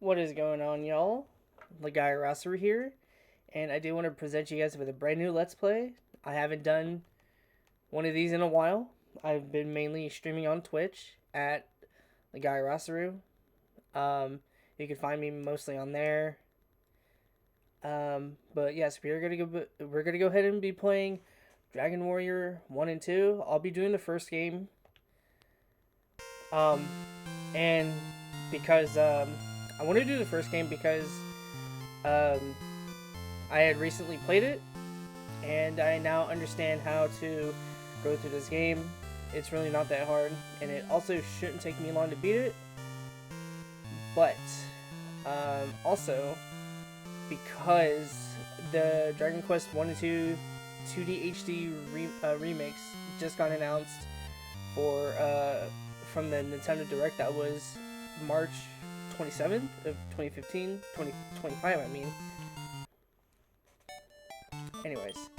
What is going on, y'all? Lagai Rosser here, and I do want to present you guys with a brand new Let's Play. I haven't done one of these in a while. I've been mainly streaming on Twitch at Lagai Rosseru. You can find me mostly on there. But yes, we're gonna go ahead and be playing Dragon Warrior 1 and 2. I'll be doing the first game. Um, and because I want to do the first game because um, I had recently played it, and I now understand how to go through this game. It's really not that hard, and it also shouldn't take me long to beat it. But also because the Dragon Quest 1 and 2 2D HD remakes just got announced for from the Nintendo Direct that was March 27th of 2015, 2025 I mean. Anyways,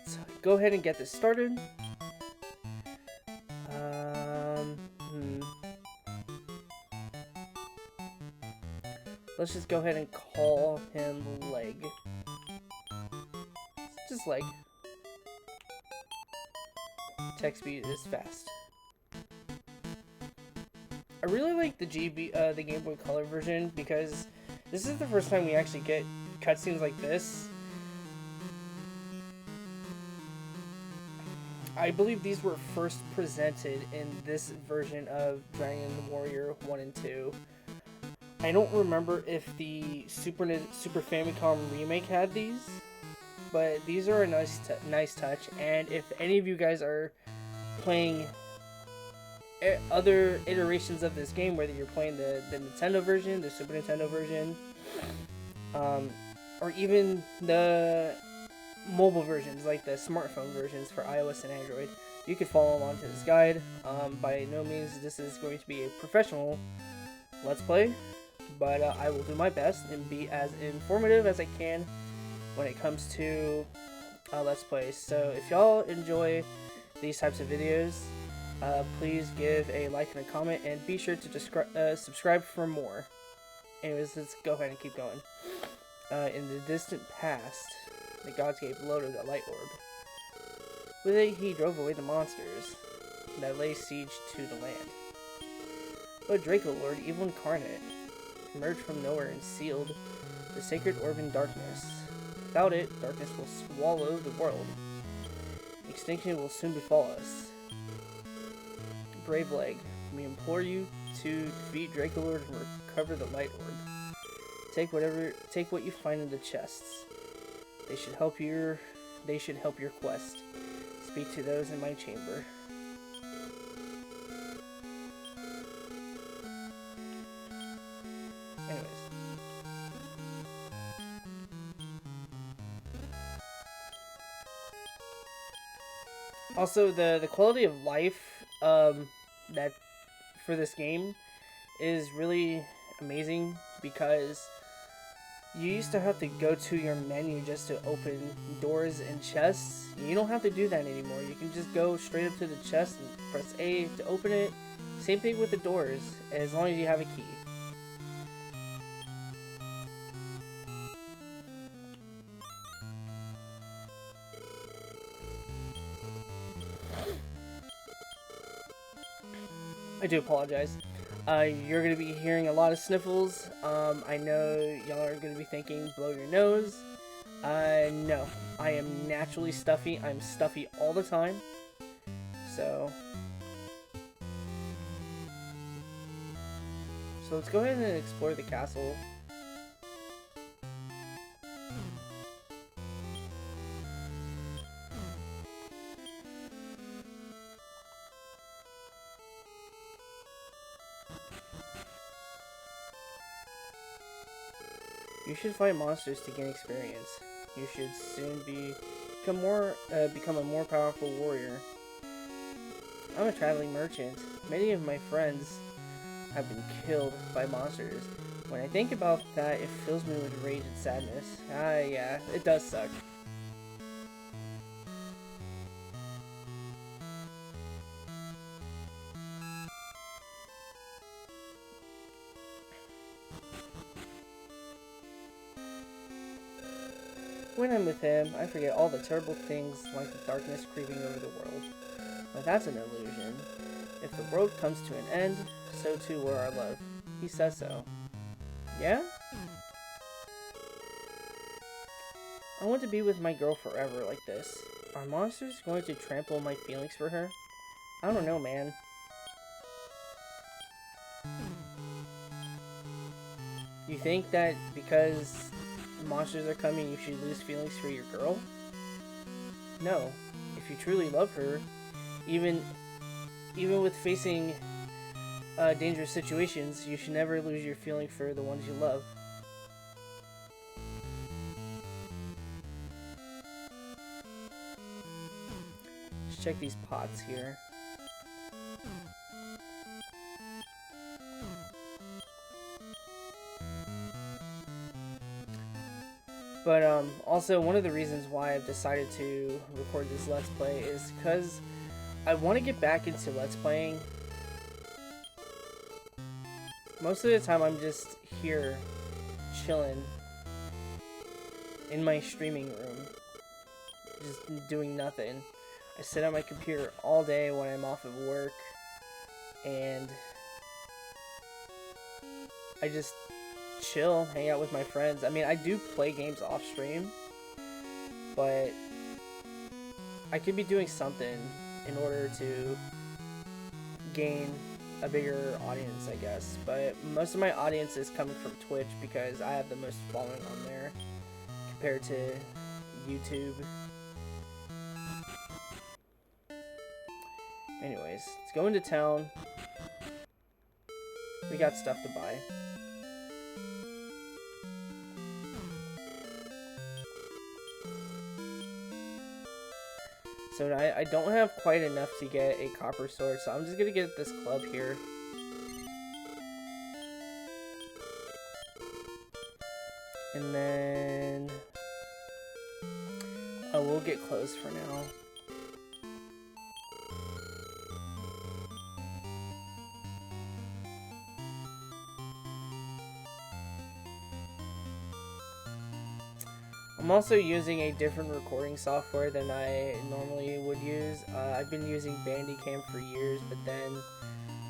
so go ahead and get this started. Let's just go ahead and call him Leg. Just Leg. Text speed is fast. I really like the the Game Boy Color version because this is the first time we actually get cutscenes like this. I believe these were first presented in this version of Dragon Warrior 1 and 2. I don't remember if the Super Famicom remake had these, but these are a nice touch. And if any of you guys are playing other iterations of this game, whether you're playing the Nintendo version, the Super Nintendo version, or even the mobile versions, like the smartphone versions for iOS and Android, you could follow along to this guide. By no means this is going to be a professional Let's Play, but I will do my best and be as informative as I can when it comes to Let's Plays. So if y'all enjoy these types of videos, please give a like and a comment, and be sure to subscribe for more. Anyways, let's go ahead and keep going. In the distant past, the gods gave Loto the light orb. With it, he drove away the monsters that lay siege to the land. But Draco Lord, evil incarnate, emerged from nowhere and sealed the sacred orb in darkness. Without it, darkness will swallow the world. Extinction will soon befall us. Brave Leg, we implore you to defeat Draco Lord and recover the light orb. Take what you find in the chests. They should help your quest. Speak to those in my chamber. Anyways. Also, the quality of life that for this game is really amazing, because you used to have to go to your menu just to open doors and chests. You don't have to do that anymore. You can just go straight up to the chest and press A to open it. Same thing with the doors, as long as you have a key. I do apologize. You're going to be hearing a lot of sniffles. I know y'all are going to be thinking, blow your nose. No. I am naturally stuffy. I'm stuffy all the time. So let's go ahead and explore the castle. You should fight monsters to gain experience. You should soon become a more powerful warrior. I'm a traveling merchant. Many of my friends have been killed by monsters. When I think about that, it fills me with rage and sadness. Yeah, it does suck. When I'm with him, I forget all the terrible things like the darkness creeping over the world. But that's an illusion. If the world comes to an end, so too will our love. He says so. Yeah? I want to be with my girl forever like this. Are monsters going to trample my feelings for her? I don't know, man. You think that because monsters are coming, you should lose feelings for your girl? No. If you truly love her, even with facing dangerous situations, you should never lose your feeling for the ones you love. Let's check these pots here. But also, one of the reasons why I've decided to record this Let's Play is because I want to get back into Let's Playing. Most of the time I'm just here, chilling, in my streaming room, just doing nothing. I sit on my computer all day when I'm off of work, and I just chill, hang out with my friends. I mean, I do play games off stream, but I could be doing something in order to gain a bigger audience, I guess. But most of my audience is coming from Twitch because I have the most following on there compared to YouTube. Anyways, let's go into town. We got stuff to buy. So I don't have quite enough to get a copper sword, so I'm just gonna get this club here. And then I will get clothes for now. I'm also using a different recording software than I normally would use. I've been using Bandicam for years, but then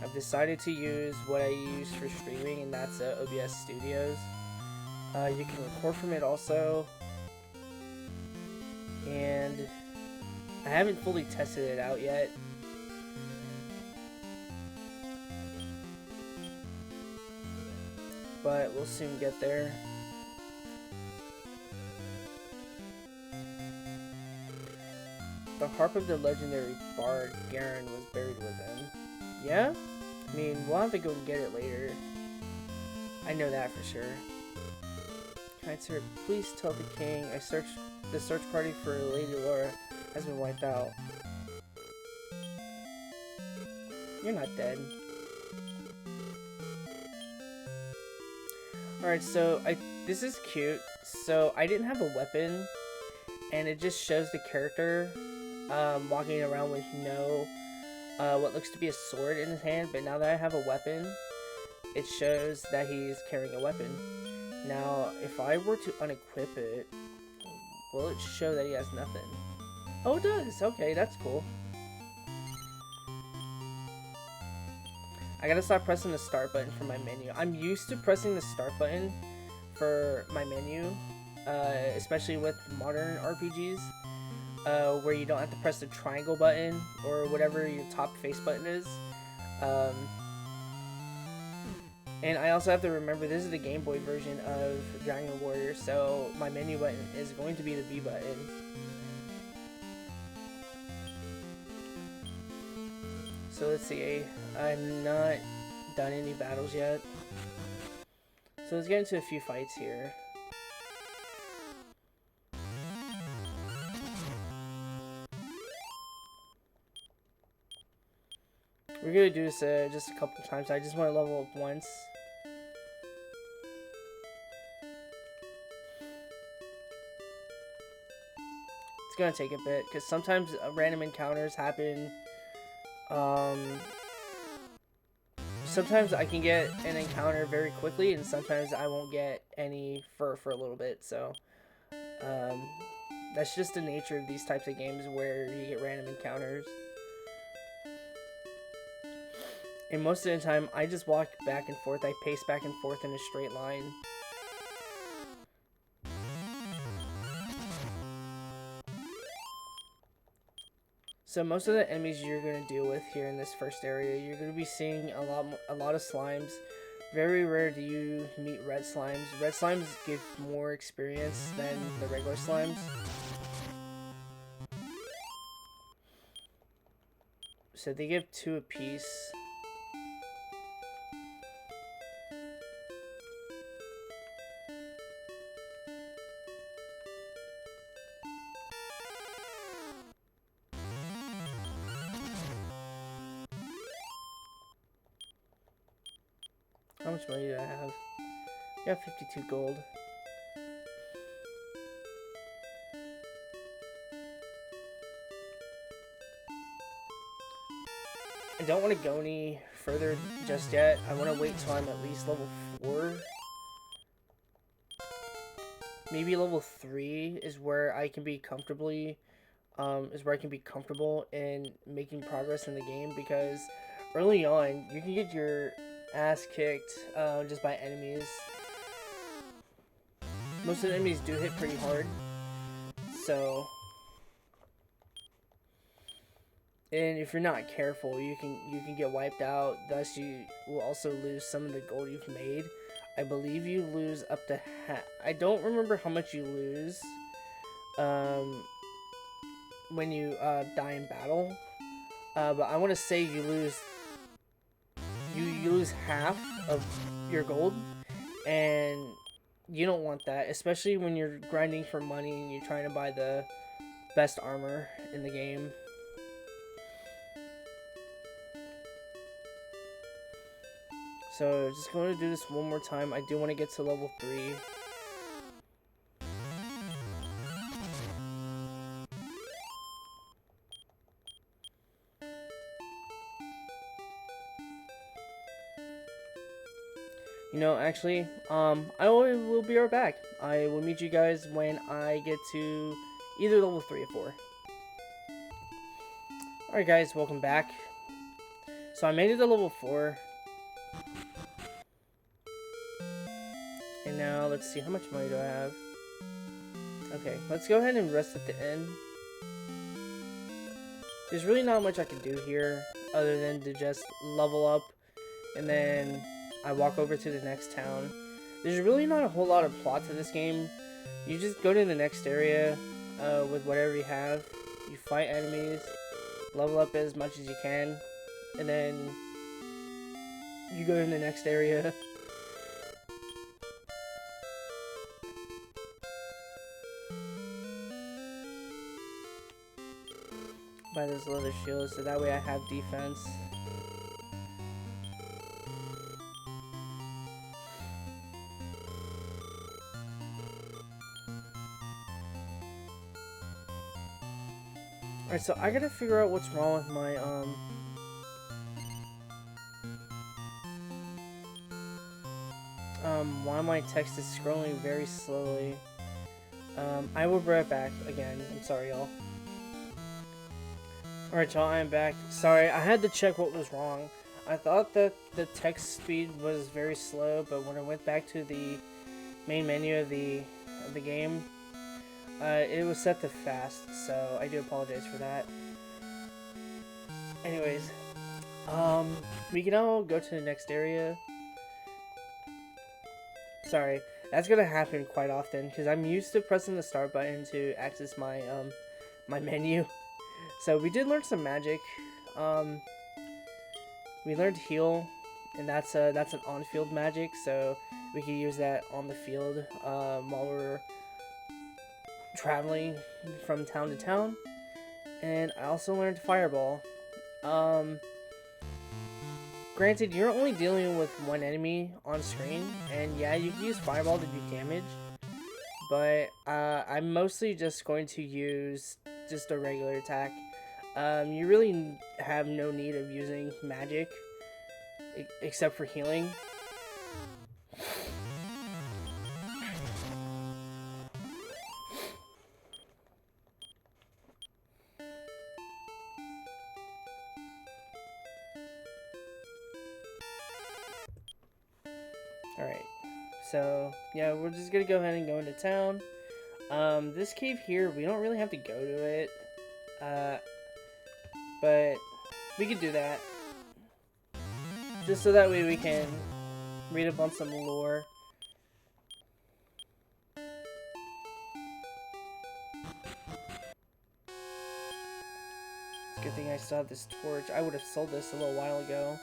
I've decided to use what I use for streaming, and that's OBS Studios. You can record from it also, and I haven't fully tested it out yet. But we'll soon get there. The harp of the legendary bard Garen was buried with him. Yeah? I mean, we'll have to go and get it later. I know that for sure. Kind sir, please tell the king the search party for Lady Laura has been wiped out. You're not dead. Alright, so this is cute. So I didn't have a weapon, and it just shows the character walking around with what looks to be a sword in his hand, but now that I have a weapon, it shows that he's carrying a weapon. Now, if I were to unequip it, will it show that he has nothing? Oh, it does! Okay, that's cool. I gotta stop pressing the start button for my menu. I'm used to pressing the start button for my menu, especially with modern RPGs. Where you don't have to press the triangle button or whatever your top face button is. And I also have to remember this is the Game Boy version of Dragon Warrior, so my menu button is going to be the B button. So let's see, I'm not done any battles yet. So let's get into a few fights here. We're gonna do this just a couple times. I just want to level up once. It's gonna take a bit because sometimes random encounters happen. Sometimes I can get an encounter very quickly, and sometimes I won't get any for a little bit. So Um, that's just the nature of these types of games where you get random encounters. And most of the time, I just walk back and forth. I pace back and forth in a straight line. So most of the enemies you're going to deal with here in this first area, you're going to be seeing a lot of slimes. Very rare do you meet red slimes. Red slimes give more experience than the regular slimes. So they give 2 apiece. How much money do I have? I got 52 gold. I don't want to go any further just yet. I want to wait till I'm at least level 4. Maybe level 3 is where I can be comfortable in making progress in the game, because early on you can get your ass kicked just by enemies. Most of the enemies do hit pretty hard, so, and if you're not careful, you can get wiped out. Thus, you will also lose some of the gold you've made. I believe you lose up to half. I don't remember how much you lose when you die in battle, but I want to say you lose half of your gold, and you don't want that, especially when you're grinding for money and you're trying to buy the best armor in the game. So just going to do this one more time. I do want to get to level 3. You know, actually, I will be right back. I will meet you guys when I get to either level 3 or 4. Alright guys, welcome back. So I made it to level 4. And now, let's see, how much money do I have? Okay, let's go ahead and rest at the inn. There's really not much I can do here, other than to just level up, and then I walk over to the next town. There's really not a whole lot of plot to this game. You just go to the next area with whatever you have. You fight enemies, level up as much as you can, and then you go to the next area. Buy those leather shields so that way I have defense. Alright, so I gotta figure out what's wrong with my why my text is scrolling very slowly. I will be right back again. I'm sorry, y'all. Alright, y'all, I am back. Sorry, I had to check what was wrong. I thought that the text speed was very slow, but when I went back to the main menu of the game, it was set to fast, so I do apologize for that. Anyways, we can all go to the next area. Sorry, that's gonna happen quite often, because I'm used to pressing the start button to access my, my menu. So we did learn some magic. We learned heal, and that's an on-field magic, so we can use that on the field while we're traveling from town to town. And I also learned Fireball. Granted, you're only dealing with one enemy on screen, and yeah, you can use Fireball to do damage, but I'm mostly just going to use just a regular attack. You really have no need of using magic, except for healing. Alright. So, yeah, we're just gonna go ahead and go into town. This cave here, we don't really have to go to it. But we could do that. Just so that way we can read up on some lore. It's a good thing I still have this torch. I would have sold this a little while ago.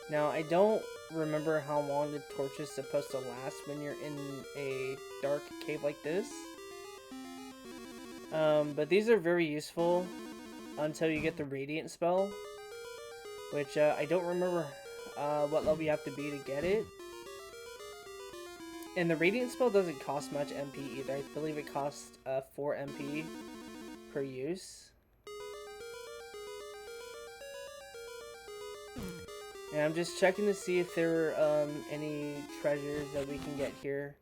Now, I don't remember how long the torch is supposed to last when you're in a dark cave like this. But these are very useful until you get the radiant spell, which I don't remember what level you have to be to get it. And the radiant spell doesn't cost much MP either. I believe it costs 4 MP per use. And I'm just checking to see if there are any treasures that we can get here.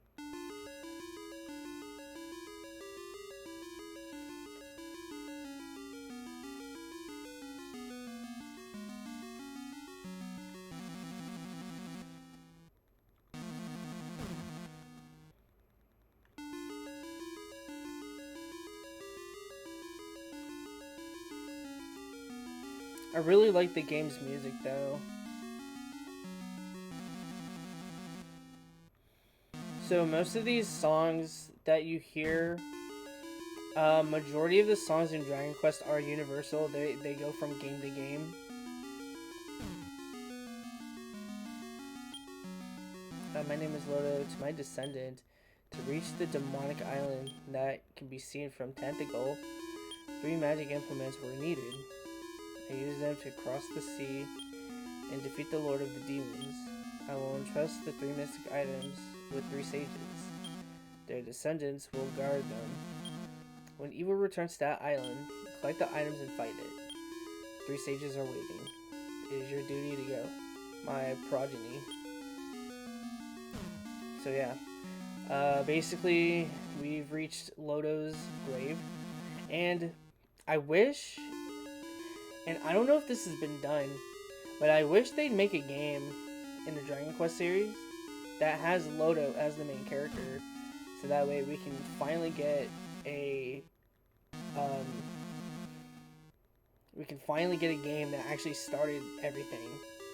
I really like the game's music though. So most of these songs that you hear, majority of the songs in Dragon Quest are universal. They go from game to game. My name is Loto. To my descendant, to reach the demonic island that can be seen from Tentacle, 3 magic implements were needed. I used them to cross the sea and defeat the Lord of the Demons. I will entrust the 3 mystic items with 3 sages. Their descendants will guard them. When evil returns to that island, collect the items and fight it. 3 sages are waiting. It is your duty to go, my progeny. So yeah, basically we've reached Loto's grave, and I wish, and I don't know if this has been done, but I wish they'd make a game in the Dragon Quest series that has Loto as the main character, so that way we can finally get a game that actually started everything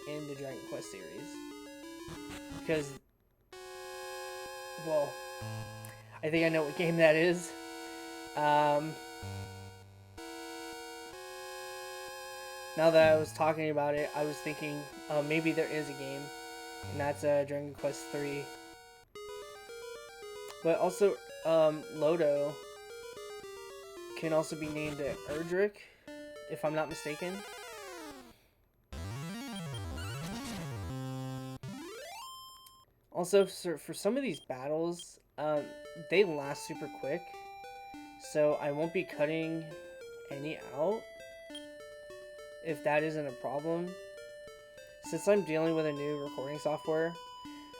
in the Dragon Quest series. Because, well, I think I know what game that is. Now that I was talking about it, I was thinking maybe there is a game, and that's Dragon Quest 3. But also, Loto can also be named Erdrick, if I'm not mistaken. Also, for some of these battles, they last super quick, so I won't be cutting any out if that isn't a problem. Since I'm dealing with a new recording software,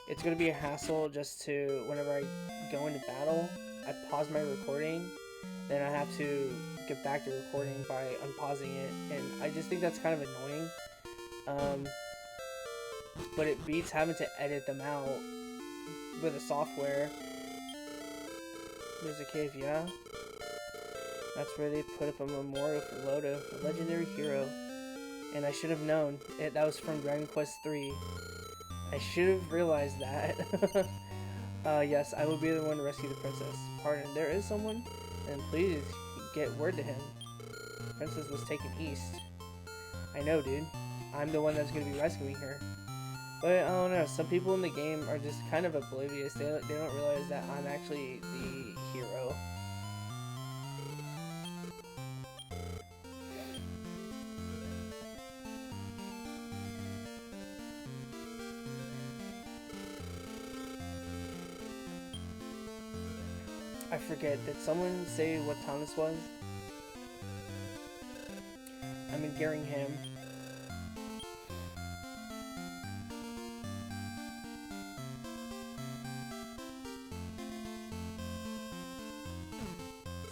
it's going to be a hassle just to, whenever I go into battle, I pause my recording, then I have to get back to recording by unpausing it, and I just think that's kind of annoying. But it beats having to edit them out with a software. There's a cave, yeah? That's where they put up a memorial for Loto, the legendary hero. And I should have known. That was from Dragon Quest 3. I should have realized that. Yes, I will be the one to rescue the princess. Pardon, there is someone? Then please get word to him. The princess was taken east. I know, dude. I'm the one that's going to be rescuing her. But I don't know, some people in the game are just kind of oblivious. They don't realize that I'm actually the hero. I forget, did someone say what town this was? I'm in Geringham.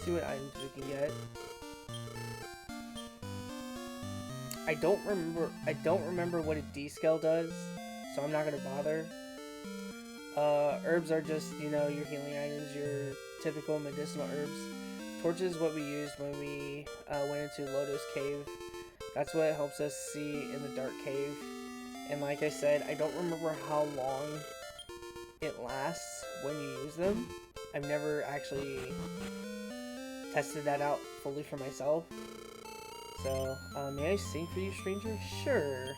See what items we can get. I don't remember what a D-scale does, so I'm not gonna bother. Herbs are just, you know, your healing items, your typical medicinal herbs. Torches is what we used when we went into Loto's cave. That's what helps us see in the dark cave. And like I said, I don't remember how long it lasts when you use them. I've never actually tested that out fully for myself. So, may I sing for you, stranger? Sure.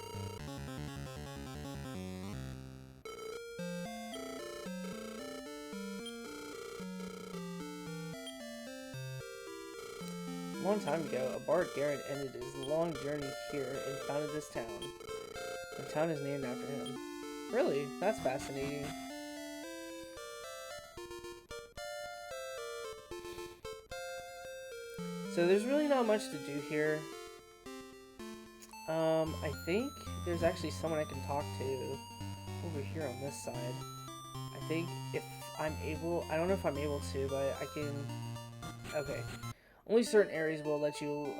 A long time ago, a bard Garen ended his long journey here and founded this town. The town is named after him. Really? That's fascinating. So there's really not much to do here. I think there's actually someone I can talk to over here on this side. I think if I'm able, I don't know if I'm able to, but I can, okay. Only certain areas will let you,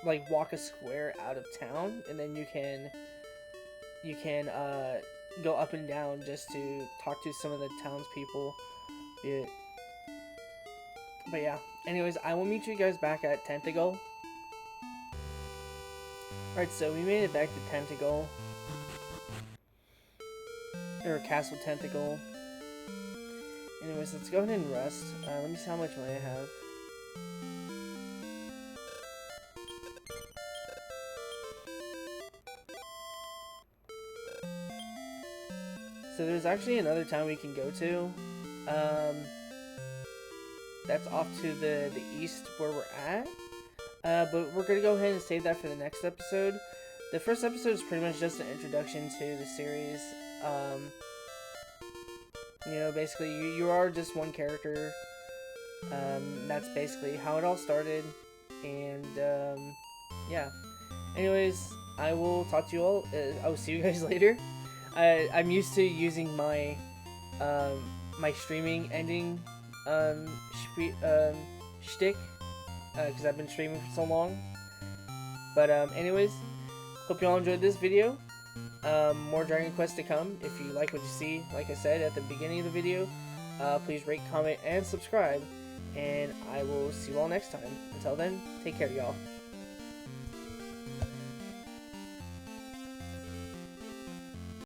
like walk a square out of town, and then you can go up and down just to talk to some of the townspeople. But yeah, anyways, I will meet you guys back at Tentacle. Alright, so we made it back to Tentacle. Or Castle Tentacle. Anyways, let's go ahead and rest. Let me see how much money I have. So there's actually another town we can go to. That's off to the east where we're at. But we're going to go ahead and save that for the next episode. The first episode is pretty much just an introduction to the series. You know, basically, you are just one character. That's basically how it all started. And, yeah. Anyways, I will talk to you all. I will see you guys later. I'm used to using my, my streaming ending, shtick. Because I've been streaming for so long. But anyways, hope you all enjoyed this video. More Dragon Quest to come. If you like what you see, like I said at the beginning of the video, please rate, comment, and subscribe. And I will see you all next time. Until then, take care, y'all.